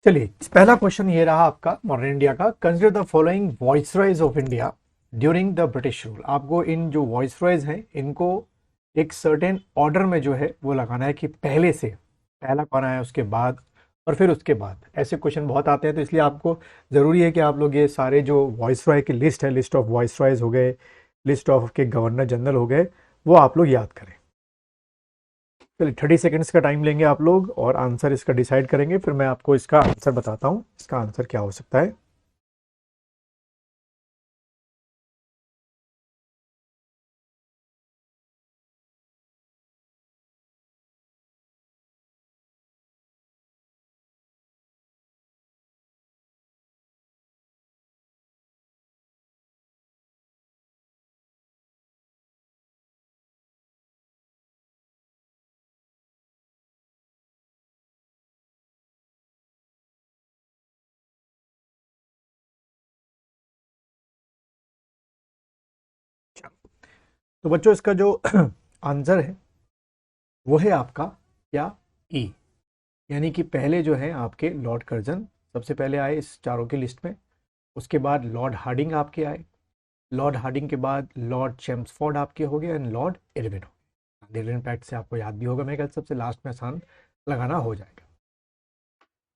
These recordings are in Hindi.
चलिए, पहला क्वेश्चन ये रहा आपका मॉडर्न इंडिया का। Consider the following viceroys of India during the British rule. आपको इन जो वॉइसरॉयज हैं इनको एक सर्टेन ऑर्डर में जो है वो लगाना है कि पहले से पहला कौन आया, उसके बाद और फिर उसके बाद। ऐसे क्वेश्चन बहुत आते हैं, तो इसलिए आपको ज़रूरी है कि आप लोग ये सारे जो वॉइसरॉय की लिस्ट है, लिस्ट ऑफ वॉइसरॉयज हो गए, लिस्ट ऑफ के गवर्नर जनरल हो गए, वो आप लोग याद करें। चलिए 30 सेकेंड्स का टाइम लेंगे आप लोग और आंसर इसका डिसाइड करेंगे, फिर मैं आपको इसका आंसर बताता हूँ इसका आंसर क्या हो सकता है। तो बच्चों इसका जो आंसर है वो है आपका क्या, ई। यानी कि पहले जो है आपके लॉर्ड कर्जन सबसे पहले आए इस चारों की लिस्ट में। उसके बाद लॉर्ड हार्डिंग आपके आए। लॉर्ड हार्डिंग के बाद लॉर्ड चेम्सफोर्ड आपके हो गए एंड लॉर्ड इरविन हो गए। इरविन पैक्ट से आपको याद भी होगा, मेरे ख्याल सबसे लास्ट में आसान लगाना हो जाएगा।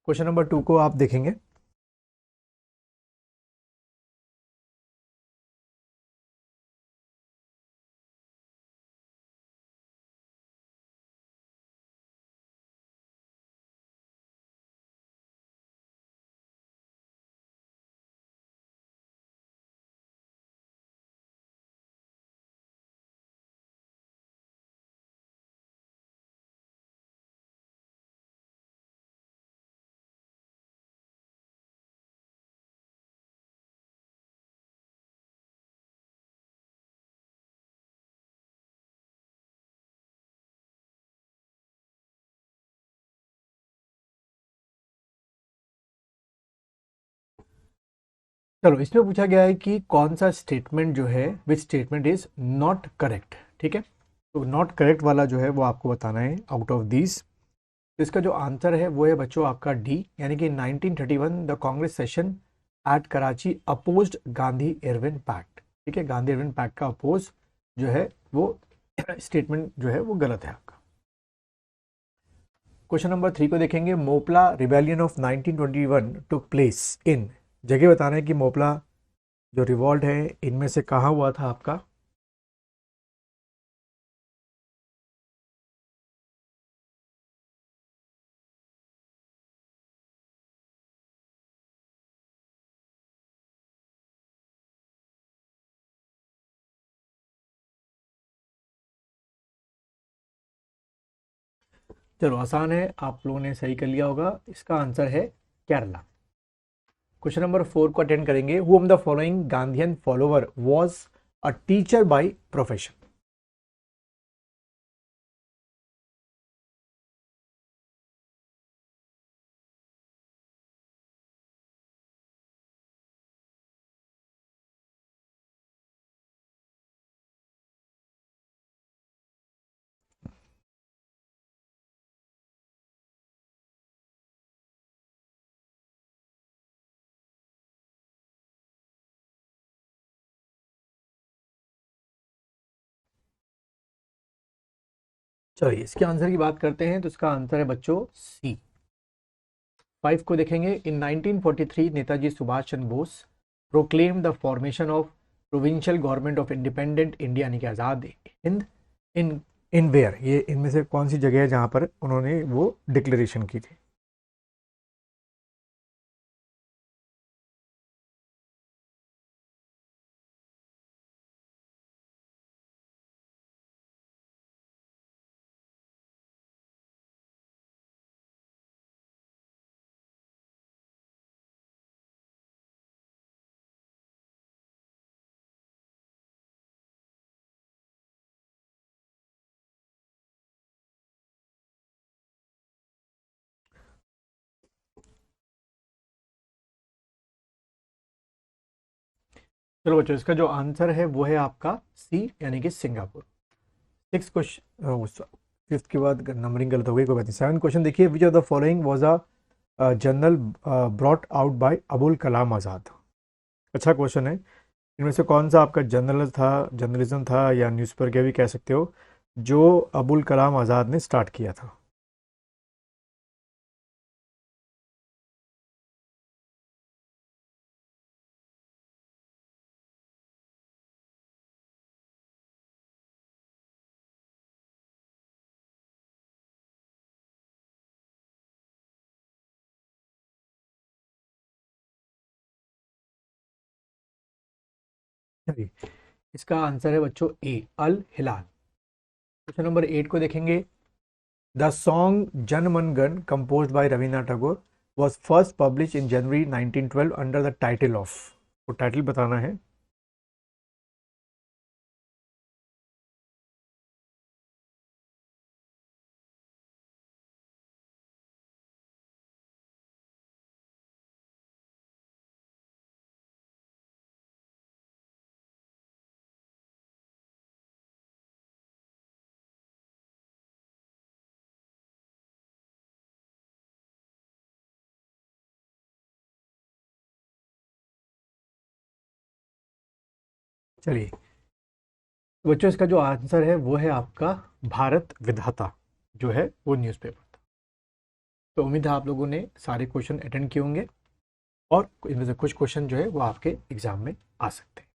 क्वेश्चन नंबर 2 को आप देखेंगे। चलो, इसमें पूछा गया है कि कौन सा स्टेटमेंट जो है, which statement is not correct. ठीक है, तो नॉट करेक्ट वाला जो है वो आपको बताना है आउट ऑफ दीज। तो इसका जो आंसर है वो है बच्चों आपका डी, यानी कि 1931 the Congress session at Karachi opposed Gandhi Irwin pact. ठीक है, गांधी इरविन पैक्ट का अपोज जो है वो स्टेटमेंट जो है वो गलत है आपका। क्वेश्चन नंबर 3 को देखेंगे। Moplah rebellion of 1921 took place in. जगह बताना है कि मोपला जो रिवॉल्ट है इनमें से कहाँ हुआ था आपका। चलो आसान है, आप लोगों ने सही कर लिया होगा। इसका आंसर है केरला। क्वेश्चन नंबर 4 को अटेंड करेंगे। Who of the following Gandhian follower was a teacher by profession. चलिए इसके आंसर की बात करते हैं, तो इसका आंसर है बच्चों सी। 5 को देखेंगे। In 1943 Netaji Subhash Chandra Bose proclaim the formation of provincial government of independent India, यानी कि आज़ाद हिंद। इन इन वेयर, ये इनमें से कौन सी जगह है जहां पर उन्होंने वो डिक्लेरेशन की थी। चलो बच्चों, इसका जो आंसर है वो है आपका सी, यानी कि सिंगापुर। 6 क्वेश्चन, फिफ्थ के बाद नंबरिंग गलत हो गई, कोई बात नहीं। 7 क्वेश्चन देखिए। Which of the following was a general brought out by Abul Kalam Azad? अच्छा क्वेश्चन है। इनमें से कौन सा आपका जर्नलिज्म था या न्यूज़पेपर के भी कह सकते हो, जो अबुल कलाम आज़ाद ने स्टार्ट किया था? चलिए, इसका आंसर है बच्चों ए, अल हिलाल। क्वेश्चन नंबर 8 को देखेंगे। द सॉन्ग जन मन गण composed by Rabindranath Tagore was first published in January 1912 under the title of, वो टाइटल बताना है। चलिए, तो बच्चों इसका जो आंसर है वो है आपका भारत विधाता, जो है वो न्यूज़पेपर था। तो उम्मीद है आप लोगों ने सारे क्वेश्चन अटेंड किए होंगे और इनमें से कुछ क्वेश्चन जो है वो आपके एग्जाम में आ सकते हैं।